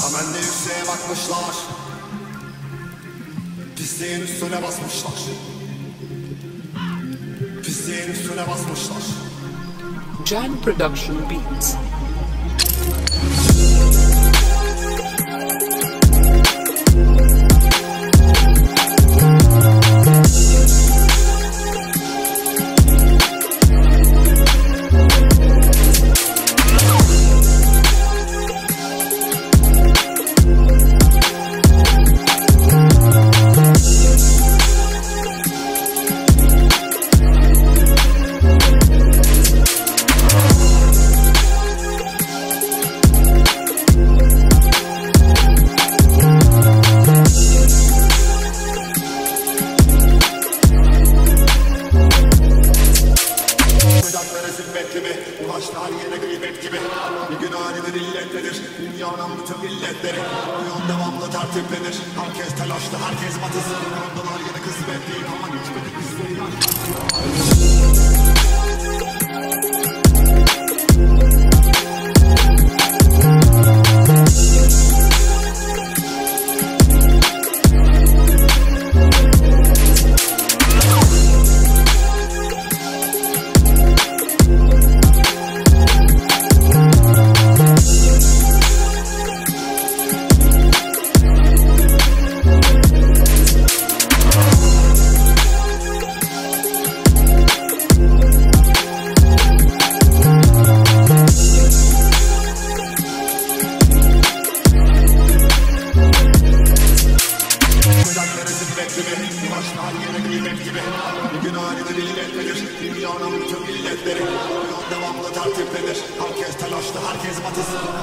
Hemen de yükseğe bakmışlar, pisliğin üstüne basmışlar. Pisliğin üstüne basmışlar. Jan Production Beats. Ulaşlar yine gıybet gibi. Bir gün halidir illettedir dünyanın bütün milletleri. Bu yol devamlı tertiplenir. Herkes telaşlı, herkes batısı. Kandılar yine kısmet değil ama hiçbiri kısmet. Ulaşlar yine gıybet gibi. Bir gün halidir illettedir dünyanın bütün milletleri. Bu yol devamlı tertiplenir. Herkes telaşlı, herkes batısı.